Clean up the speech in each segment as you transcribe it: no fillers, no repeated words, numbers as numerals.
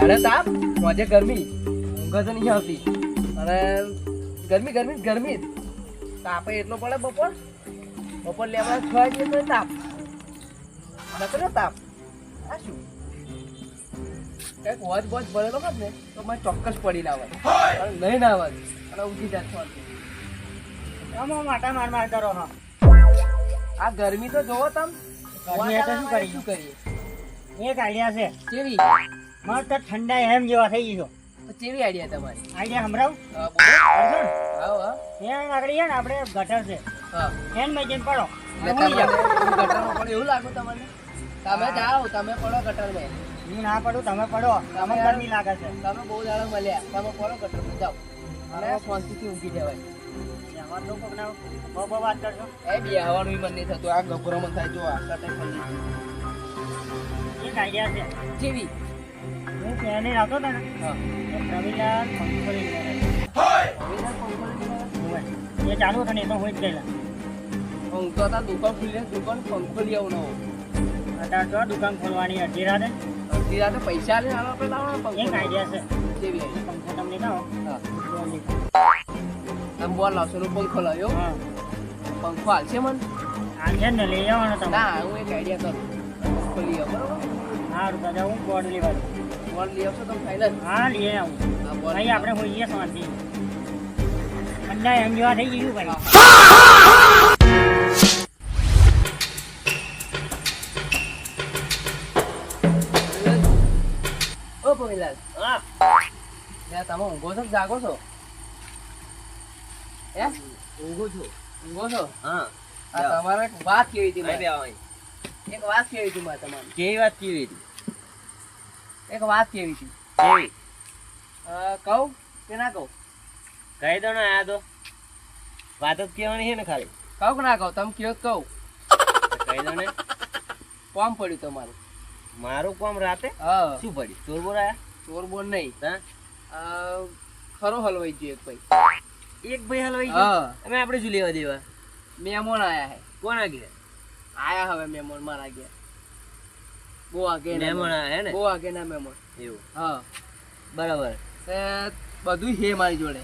દાડે તાપ મોજે ગરમી ઊંઘ જ નહીં આવતી અને ગરમી ગરમી ગરમી તાપે એટલો પડે બપોર લેવા છ જઈએ તો તાપ નકરો તાપ આ શું કંઈક વોચ બોચ ભરેલો હોત ને તો મને ચોક્કસ પડી લાવત અને નહીં ના આવત અને ઊંઘી જાત માટા માર કરો હા આ ગરમી તો જોવો તમ ગરમી એટલે શું કરીએ એક આઈડિયા છે કેવી મસ્ત ઠંડા એમ જેવા થઈ ગયો કેવી આઈડિયા તમારી આઈડિયા સંભળાવ હા હા ત્યાં આગળ છે ને આપણે ગટર છે હા એન મેં જઈને પડો એટલે તમે ગટરમાં પડો એવું લાગે તમને તમે જાઓ તમે પડો ગટરમાં હું ના પડું તમે પડો તમે ગરમી લાગે છે તમે બહુ દાડા મળ્યા તમે પડો ગટરમાં જાઓ અને શાંતિથી ઊંઘી જવાય એમાં તો કોકના બહુ વાત કરશો એ બી આવવાનું મન નહીં થતું આ ગભરો મન થાય જો આ સટક ખોલી એક આઈડિયા છે કેવી હું ત્યાં આવતો હતો ને હા રવિલાલ પંખોલી એ ચાલુ હતો ને એ તો હું જ ગયેલા હું તો આ દુકાન ખુલી દુકાન પંખો લઈ આવું નવો અત્યારે તો દુકાન ખોલવાની અડધી રાતે અડધી રાતે પૈસા લે આલો આપણે લાવવાનો પંખો એક આઈડિયા છે કેવી પંખો તમને કહો હા તમે બોલ લાવશો નો પંખો લાવ્યો હા પંખો હાલશે મન આજે ને લઈ આવવાનો તમે ના હું એક આઈડિયા કરું પંખો લઈ આવો બરોબર સારું દાદા હું બોર્ડ લેવા બોલ લઈ આવશો તમે ફાઇનલ હા લઈ આવું હા બોલ ભાઈ આપણે હોઈએ શાંતિ ઠંડા એમ જેવા થઈ ગયું ભાઈ ઓ પમીલાલ હા ત્યાં તમે ઊંઘો છો કે જાગો છો હે ઊંઘું છું ઊંઘો છો હા આ તમારે એક વાત કેવી હતી મારે એક વાત કેવી હતી મારે તમારે કેવી વાત કેવી હતી એક વાત કેવી હતી કેવી કહું કે ના કહું કહી દો ને આ તો વાત જ કહેવાની છે ને ખાલી કહું કે ના કહું તમે કયો તો કહું કહી દો ને કોમ પડ્યું તમારું મારું કામ રાતે હા શું પડ્યું ચોર બોર આયા ચોર બોર નહીં હા ખરો હલવાઈ ગયો એક ભાઈ એક ભાઈ હલવાઈ ગયો હા અમે આપણે શું લેવા દેવા મહેમાન આયા હે કોણ આ ગયા આયા હવે મહેમાન મારા ગયા બહુ આગે મહેમાન આયા હે ને બહુ આગે ના મહેમાન એવું હા બરાબર તે બધું છે મારી જોડે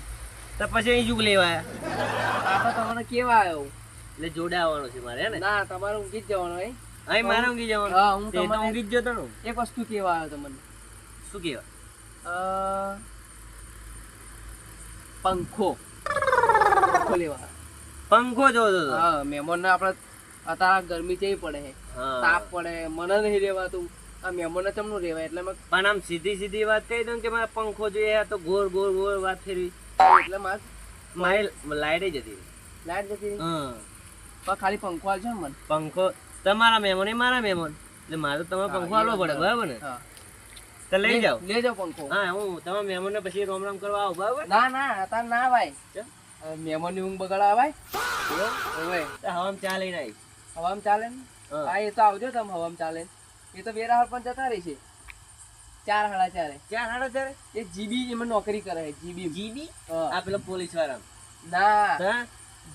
તો પછી અહીં શું લેવા આયા આ તો તમને કેવા આવ્યો એટલે જોડે આવવાનું છે મારે હે ને ના તમારે ઊંઘી જ જવાનું હે અહીં મારે ઊંઘી જવાનું હા હું તે તો તમને ઊંઘી જ જતો ને એક વસ્તુ કેવા આવ્યો તમને શું કહેવાય પંખો પંખો લેવા પંખો જોતો હતો હા મહેમાન ને આપડે અત્યારે ગરમી કેવી પડે છે હા તાપ પડે મને નહીં રેવાતું આ મહેમાન ને ચમનું રેવાય એટલે મેં પણ આમ સીધી સીધી વાત કહી દઉં કે મારે પંખો જોઈએ આ તો ગોળ ગોળ ગોળ વાત ફેરવી એટલે મારે મારી લાઈટ જતી રહી લાઈટ જતી રહી. હા પણ ખાલી પંખો હાલશે ને મને પંખો તમારા મહેમાન એ મારા મહેમાન એટલે મારે તો તમારે પંખો આલવો પડે બરાબર ને હા તો લઈ જાઓ લઈ જાઓ પંખો હા હું તમારા મહેમાન ને પછી રોમ રોમ કરવા આવું બરાબર ના ના અત્યારે ના ભાઈ કેમ? મહેમાન ની ઊંઘ બગાડા ભાઈ હવે તો હવામાં ચા લઈને આવી હવામાં ચાલે ને હા. હા એ તો આવજો તમે હવામાં ચાલે એ તો બેરા પણ જતા રહી છે 4 સાડા 4 ચા હાડો ચારે એ જીબી એમાં નોકરી કરે છે જીબી જીબી હા. આ પેલા પોલીસ વાળા ના હા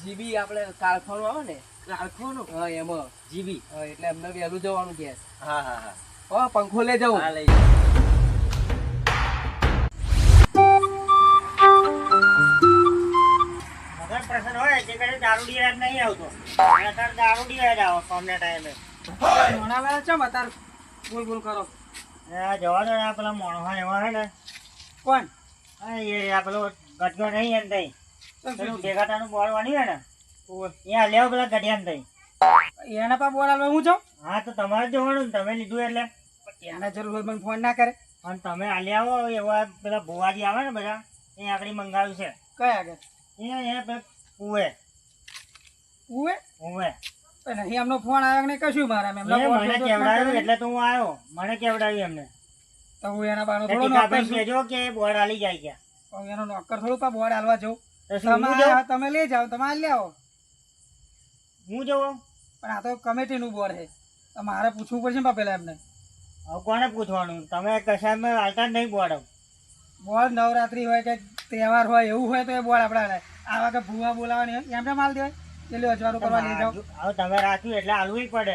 જીબી આપણે કારખાનું આવે ને કારખાનું હા એમાં જીબી હા, એટલે એમને વહેલું જવાનું છે હા હા હા હા પંખો લઈ જાઉં હા લઈ જાઓ મગર પ્રસન્ન હોય તે કડે દારૂડી યાદ નહીં આવતો અત્યારે દારૂડી યાદ આવો કોમને ટાઈમે મોનાલા ચમ અતાર બોલ બોલ કરો આ જવા દો ને આ પેલા મોણવા એવા હે ને કોણ આ એ આ પેલો ગટકો નહીં એમ તઈ પેલું ભેગાટાનું બોળ વાળ્યું હે ને અહીંયા લેવો પેલા ગઢિયાન તઈ એના પા બોલાવવા હું છું હા તો તમારે જોવાનું ને તમે લીધું એટલે એના જરૂર હોય મને ફોન ના કરે અને તમે આલી આવો એવા પેલા ભુવાજી આવે ને બધા એ આગળ મંગાવ્યું છે કયા આગળ એ પેલા કુએ ઉવે ઉવે નહીં એમનો ફોન આવ્યો ને કશું મારા એ મને કેવડાવ્યું એટલે તો હું આવ્યો મને કેવડાવ્યું એમને તો હું એના બાનો થોડો ટીકા નોકર ભાઈ છું કહેજો કે બોર્ડ આલી જાય ગયા હવે એનો નોકર થોડું પા બોર્ડ હાલવા જવું તો શું હું જાઉં તમે લઈ જાઓ તમે હાલ આવો હું જવું પણ આ તો કમિટીનું બોર્ડ છે તો મારે પૂછવું પડશે ને પા પેલા એમને હવે કોને પૂછવાનું તમે કશામાં હાલતા જ નહીં બોર્ડ બોર્ડ નવરાત્રી હોય કે તહેવાર હોય એવું હોય તો એ બોર્ડ આપણે હાલે આવા કે ભૂવા બોલાવાની હોય એમને માલ દેવાય એટલે અજવાળું કરવા લઈ જાઓ હવે તમે રાખ્યું એટલે હાલવું પડે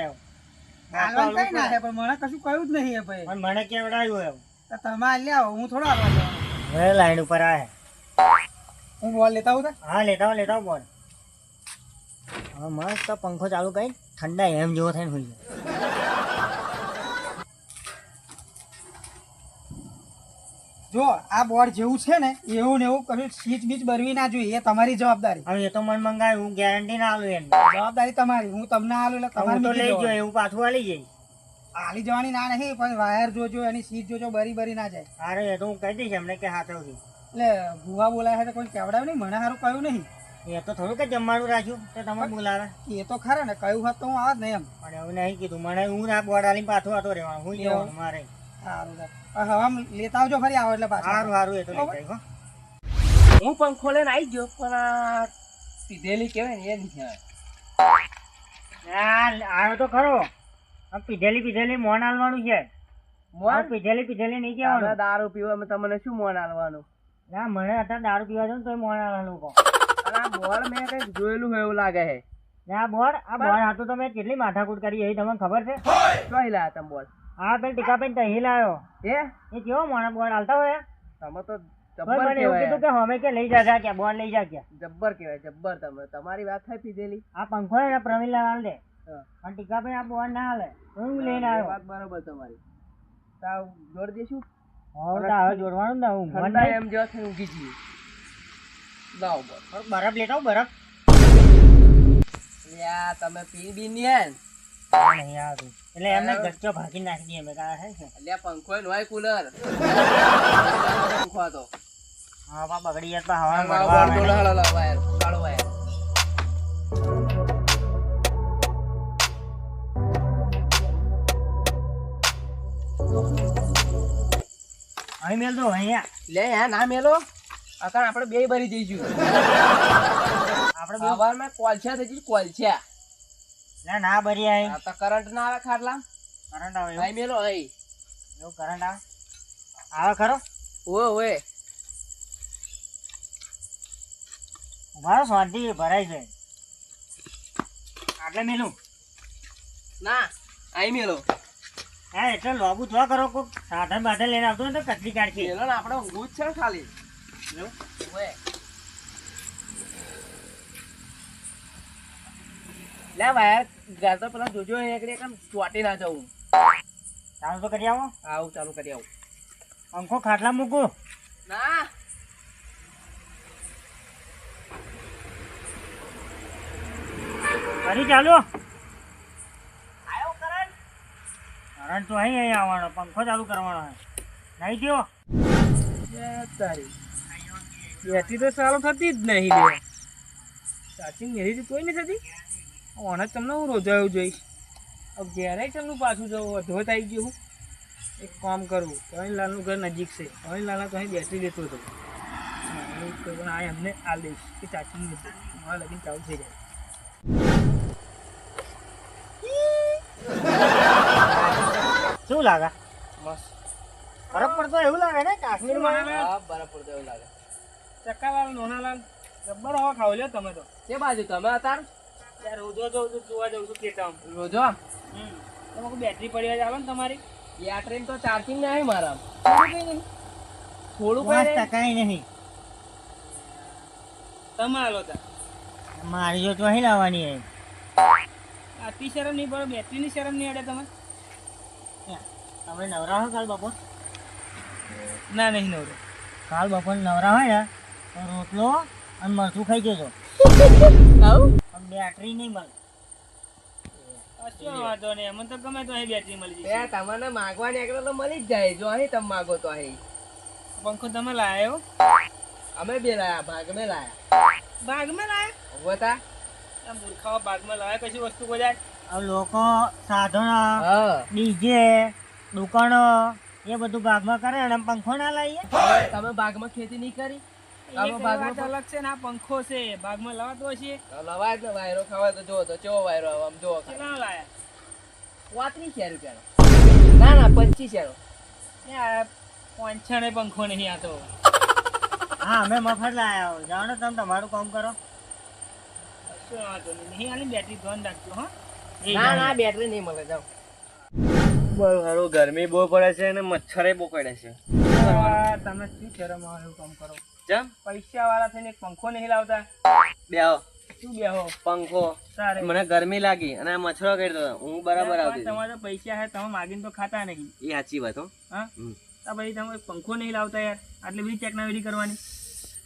હાલવાનું કઈ ના છે પણ મને કશું કહ્યું જ નહીં એ ભાઈ પણ મને કેવડાવ્યું એમ તો તમે આલી આવો, હું થોડો હાલવા જવાનો. હવે લાઈન ઉપર આવે. હું બોલ લેતા આવું તા? હા લેતા આવો બોલ. હવે મસ્ત પંખો ચાલુ કરી ઠંડા એમ જેવો થઈને હોઈ જાય. જો આ બોર્ડ જેવું છે ને એવું ને એવું કશું સ્વિચ બીચ બરવી ના જોઈએ, એ તમારી જવાબદારી. હવે એ તો મન મંગાવે, હું ગેરંટી ના આલું એને. જવાબદારી તમારી, હું તમને આલું એટલે હું તો તમારે લઈ ગયો એવું પાછું આલી જાય. હાલી જવાની ના નહીં, પણ વાયર જોજો, એની સીટ જોજો, બરી ના જાય. અરે એ તો હું કહી દઈશ એમને કે હાથવથી. એટલે ભૂવા બોલાય છે તો કોઈ કહેવડાવ નહીં, મને સારું કહ્યું નહીં. એ તો થોડું કે જમવાનું રાખ્યું તો તમે બોલાવે. એ તો ખરા ને, કહ્યું હોત તો હું આવત નહીં એમ. પણ એવું નહીં કીધું મને, હું ના બોર્ડ આલીને પાછું હતો રહેવાનું, હું જવાનું મારે. સારું હવા લેતા આવજો ફરી આવો એટલે પાછું. સારું એ તો લઈ જાય હો. હું પંખો લઈને આવી ગયો પણ આ પીધેલી કહેવાય ને એ નહીં આવે. આવ્યો તો ખરો. આ પીધેલી મોન આલવાનું છે. મોન પીધેલી નહીં હવે કહેવાનું. દારૂ પીવામાં તમને શું મોન આલવાનું? ના મને અત્યારે દારૂ પીવા જાઉં તો મોન આલવાનું કહો. અને આ બોલ મેં કઈક જોયેલું હોય એવું લાગે છે. આ બોર્ડ હતું તો મેં કેટલી માથાકૂટ કરી એ તમને ખબર છે? જોઈ લા તમે બોલ. હા પેલી ટીકા પેન તહી લાવ્યો. એ કેવો મોણા બોર્ડ હાલતા હોય? તમે તો તોય જબ્બર મને એવું કીધું કહેવાય. કે અમે કે લઈ જા કે બોર્ડ લઈ જા કે. જબ્બર કહેવાય જબ્બર. તમે તમારી વાત થાય પીધેલી. આ પંખો છે ને પ્રવીણલાલ હાલ દે. હા. પણ ટીકા પેન આ બોર્ડ ના હાલે. હું લઈને એ આવ્યો. વાત બરોબર તમારી. તાવ જોડ દેશું. હવે તો હવે જોડવાનું ને હું ઠંડા એમ જો થઈ ઊંઘી જઈએ. લાવો બોલ. બરફ લેતા આવું બરફ. લ્યા તમે પી બી નહીં નહીં આવતું એટલે એમને ગચ્ચો ભાગી નાખી દઈએ અમે કાં હે છે. લ્યા પંખો ય નોય કુલર. પંખો હતો. હા બા બગડી જાય તો હવા વાયર કાળો વાયર. અહીં મેલ દો અહીંયા. લે યા ના મેલો. અકાણ આપણે બે ભરી જઈશું. આપણે સવારમાં કોલછા થઈ જઈશું કોલછા. ના ભરી આવી. આ તો કરંટ ના આવે ખાટલા. કરંટ આવે ભાઈ મેલો હઈ. એવું કરંટ આવે આવે ખરો. ઓએ મારો શાંતિ ભરાય છે આટલે મેલું. ના આઈ મેલો. હા એટલે લોબુ થવા કરો કોક સાધન બાધન લઈને આવતો ને તો કચરી કાઢશે. મેલો ને આપણે ઊંઘું જ છે ને ખાલી. ઓએ લે વાયર ગાર તો પેલા જોજો એકડે એકદમ ચોટી ના જવું. ચાલુ તો કરી આવો. આવું ચાલુ કરી આવું. પંખો ખાટલા મૂકું. ના ફરી ચાલુ. આયો કરંટ. કરંટ તો અહીં આવવાનો, પંખો ચાલુ કરવાનો છે નહીં થયો. તારી બેટરી તો ચાલુ થતી જ નહીં લે. ચાર્જિંગ મેરી તોય નહીં થતી. ઓને તમને હું રોજાયું જોઈશ. હવે ઘેરે તમને પાછું જવું વધો થઈ ગયું. હું એક કામ કરું, કવિનલાલનું ઘર નજીક છે. કવિનલાલના તો અહીં બેટરી લેતો હતો. આ એમને આ દઈશ કે ચાર્જિંગ નથી મારા લગીને ચાલુ થઈ જાય. શું લાગે? મસ્ત બરફ પડતો એવું લાગે ને કાશ્મીરમાં. હા બરફ પડતો એવું લાગે. ચક્કાલાલ નોનાલાલ જબ્બર હવા ખાવ લ્યો તમે તો. તે બાજુ તમે અતાર રોજો જોઉં છું, જોવા જઉં છું ખેતરમાં. રોજો તમે કોઈ બેટરી પડી હોય ચાલો ને તમારી. બેટરી તો ચાર્જિંગ નહીં મારા. થોડું કઈ નહીં. કઈ નહીં તમે હાલો તા. મારી જો તો અહીં લાવવાની હે. આટલી શરમ નહીં પડે, બેટરીની શરમ નહીં અડે તમે. તમે નવરા હો કાલ બપોર? ના નહીં નવરો. કાલ બપોર નવરા હોય ને તો રોટલો અને મરચું ખાઈ જજો. આવું પણ બેટરી નહીં મળે. કશો વાંધો નહીં, અમને તો ગમે તો અહીં બેટરી મળી બે જશે. તમને માગવા નીકળે તો મળી જ જાય. જો અહીં તમે માગો તો અહીં પંખો તમે લાયો? અમે બે લાયા. ભાગ મેં લાયા. બાગમાં લાયા? ઉભો મૂર્ખાઓ બાગમાં લાયા કશી વસ્તુ કોઈ. હવે લોકો સાધનો હા ડીજે દુકાનો એ બધું ભાગમાં કરે અને પંખો ના લાવીએ. તમે બાગમાં ખેતી નહીં કરી? એ તમે કઈ બાગમાં વાત અલગ છે ને, આ પંખો છે બાગમાં લાવતો હશે. લવાય જ ને. વાયરો ખાવા તો જોવો તો કેવો વાયરો આવે આમ જોવો. કેટલા લાયા? 35 રૂપિયાનો. ના ના 25 યાર 5 પંખો નહીં આ તો. હા અમે મફત લાયા હો. જાઓ ને તમે તમારું કામ કરો. કશો વાંધો નહીં, નહીં આની બેટરી ધ્યાન રાખજો. હા ના ના બેટરી નહીં મળે. જાઓ બહુ સારું ગરમી બહુ પડે છે અને મચ્છરે બહુ પડે છે. તમે શું શરમ આવે એવું કામ કરો? જેમ પૈસા વાળા થઈને એક પંખો નહીં લાવતા? બેહો શું બેહો પંખો. તારે મને ગરમી લાગી અને આ મચ્છરો કરતો હતો. હું બરાબર આવતી હતી. તમારે તો પૈસા હે, તમે માગીને તો ખાતા નહીં. એ સાચી વાત હો. હા હમ. તો ભાઈ તમે પંખો નહીં લાવતા યાર, આટલી બધી ટેકનોલોજી કરવાની.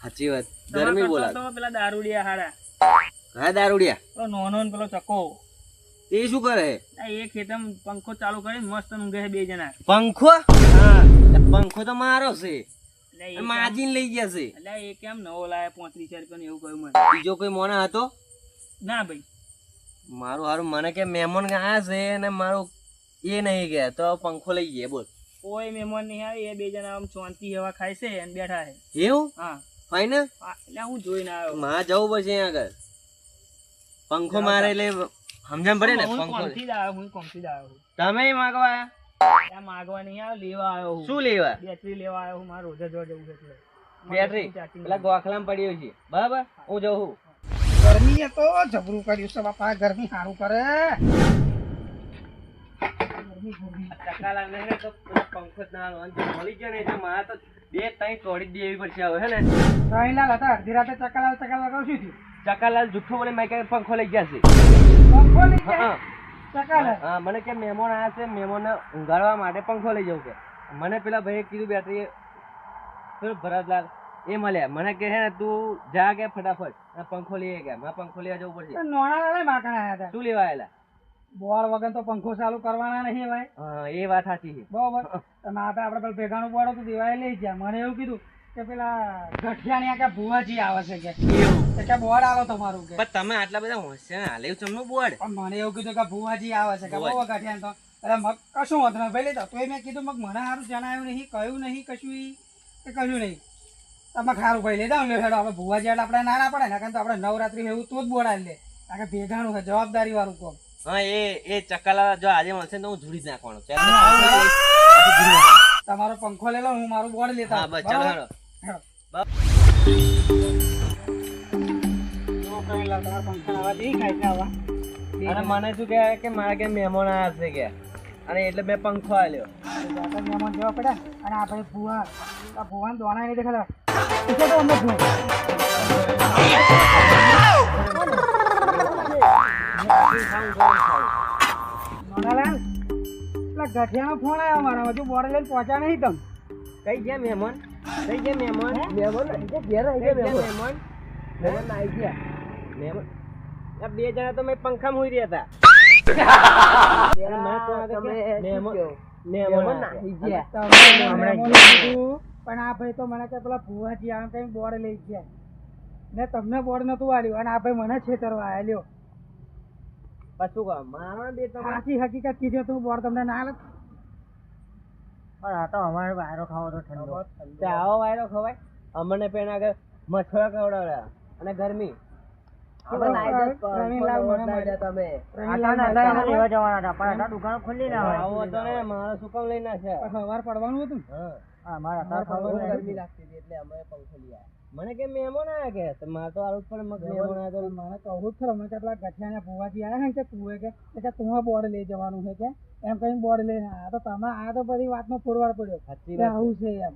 સાચી વાત. તમારા ગરમી કરતા બોલાવે. તો પેલા દારૂડિયા હારા, હા દારૂડિયા પેલો નોનો ને પેલો ચક્કો, એ શું કરે? આ એ ખેતમ પંખો ચાલુ કરીને મસ્ત ઊંઘે છે બે જણા. પંખો? હા પંખો તો મારો છે. એટલે એ માજીને લઈ ગયા છે. એટલે એ કેમ નવો લાયા 35,000 રૂપિયાનો એવું કહ્યું મને. બીજો કોઈ મોણા હતો? ના ભાઈ મારું હારું મને કે મહેમાન આયા છે અને મારું એ નહીં ગયા તો પંખો લઈ ગયા. બોલ કોઈ મહેમાન નહીં આવે, એ બે જણા આમ શાંતિ હવા ખાય છે અને બેઠા છે. એવું હા ફાઈનલ? એટલે હું જોઈને આવ્યો. માં જવું પડશે અહીંયા આગળ. પંખો મારે એટલે સમજણ પડે ને. હું પંખો કોમથી જ આવ્યો, હું કોમથી જ આવ્યો. તમે માગવા આયા? ત્યાં માગવા નહીં આવ્યો, લેવા આવ્યો હું. શું લેવા? બેટરી લેવા આવ્યો હું, મારે રોજે જોવા જવું છે એટલે. બેટરી પેલા ગોખલામાં પડ્યું છે બરાબર. હું જઉં. ગરમીએ તો જબરું કર્યું છે બાપા, ગરમી સારું કરે. ટકા લાગે ને તો પેલો પંખો જ ના હાલો. અને જો મળી ગયો ને એટલે મારે તો 2-3 તોડી જ દેવી પડશે હવે હે ને. સાઈલાલ હતા અડધી રાતે ચકાલાલ શું થયું? ચકાલાલ જુઠ્ઠું બોલે મેં કે પંખો લઈ ગયા છે. પંખો લઈ ગયા? હા ચકાલાલ હા મને કે મહેમાન આવ્યા છે, મહેમાનને ઊંઘાડવા માટે પંખો લઈ જવું કે. મને પેલા ભાઈએ કીધું બેટરી પેલો ભરતલાલ એ મળ્યા. મને કે હે ને તું જા કે ફટાફટ આ પંખો લઈ ગયા. મારે પંખો લેવા જવું પડશે. નોણા માકણા આવ્યા હતા. શું લેવા આવેલા? બોર વગર તો પંખો ચાલુ કરવાના નહીં ભાઈ. હા એ વાત સાચી છે. બરોબર. માથે આપડે પેલા ભેગાનું બોર્ડ હતું દિવાળી લઈ ગયા. મને એવું કીધું કે પેલા ગઠિયાની કે ભુવાજી આવે છે કે એવું કે બોર્ડ આલો તમારું કે. પણ તમે આટલા બધા હોશિયાર હાલે ચમનું બોર્ડ. પણ મને એવું કીધું કે ભુવાજી આવે છે કે બહુ ગઠિયા તો અરે મગ કશું વાંધો નહીં ભાઈ લેતા. તોય મેં કીધું મગ મને સારું જણાવ્યું નહીં, કહ્યું નહીં કશું કે કશું નહીં. તમે સારું ભાઈ લેતા લે હેડો. આપણે ભુવાજી એટલે આપણે ના પડે ને, કારણ તો આપણે નવરાત્રી એવું તો જ બોર્ડ આવી લે. કારણ કે ભેગાનું છે, જવાબદારી વાળું કોમ. હા એ ચક્કાલા જો આજે મળશે ને તો હું જોડી જ નાખવાનો. તમારો પંખો લે લો, હું મારું બોર્ડ લેતા. હા બસ ચાલો હેડો. અને મને શું કહે કે મારે કે મહેમાન આવ્યા છે કે, અને એટલે મેં પંખો આલ્યો. મહેમાન જવા પડ્યા અને આ ભાઈ ભુવા, આ ભુવાને દોણા નહીં દેખાતા. પૂછો તો અમને ભુવા મોનાલાલ, પેલા ગઠિયાનો ફોન આવ્યો મારા, હજુ બોર્ડ લઈને પહોંચ્યા નહીં તમે. કઈ ગયા મહેમાન? કઈ ગયા મહેમાન? મહેમાન ઘેર આવી ગયા. મહેમાન મહેમાન આવી ગયા. મહેમાન આ બે જણા તો મેં પંખામાં હોઈ રહ્યા હતા. પણ આ ભાઈ તો મને કે પેલા ભુવાજી આવે કઈ બોર્ડ લઈ ગયા. મેં તમને બોર્ડ નતું આલ્યું અને આ ભાઈ મને છેતરવા આલ્યો. પાછું કહો મારા બે તો સાચી હકીકત કીધી તું બોર્ડ તમને ના આલે. આ તો અમારે વાયરો ખાવો તો ઠંડો. તે આવો વાયરો ખવાય? અમને પેન આગળ મચ્છરા કવડાવ્યા અને ગરમી. દુકાન ખુલ્લી ના હોય. આવો તો ને મારે શું કામ લઈ નાખ્યા? સવાર પડવાનું હતું. હા મારા તાર ખાવું ગરમી લાગતી હતી એટલે અમે પંખો લઈ આવ્યા. મને કે મહેમાન આવ્યા કે મારે તો આવું પણ મહેમાન આવ્યા તો મને કહું જ ખરો, મેં કેટલા ગઠિયાના ભુવાજી આવ્યા ને કે તું કે તું બોર્ડ લઈ જવાનું છે કે એમ કઈ બોર્ડ લઈને આવ્યા. તો તમે આ તો બધી વાતનો પુરવાર પડ્યો સાચી કે વાત આવું છે એમ.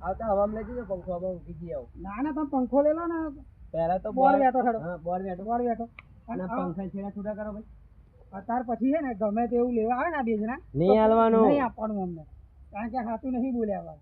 આવતા હવામાં લઈ જજો પંખો હવે ઊંઘી ગઈ આવું. ના ના તમે પંખો લઈ લો ને. પહેલા તો બોર્ડ બેઠો ખડો. હા બોર્ડ બેઠો. બોર્ડ બેઠો અને પંખા છેડા છૂટા કરો ભાઈ. અત્યાર પછી છે ને ગમે તેવું લેવા આવે ને આ બે જણા નહીં હાલવાનું. નહીં આપવાનું અમને, કારણ કે સાચું નહીં બોલ્યા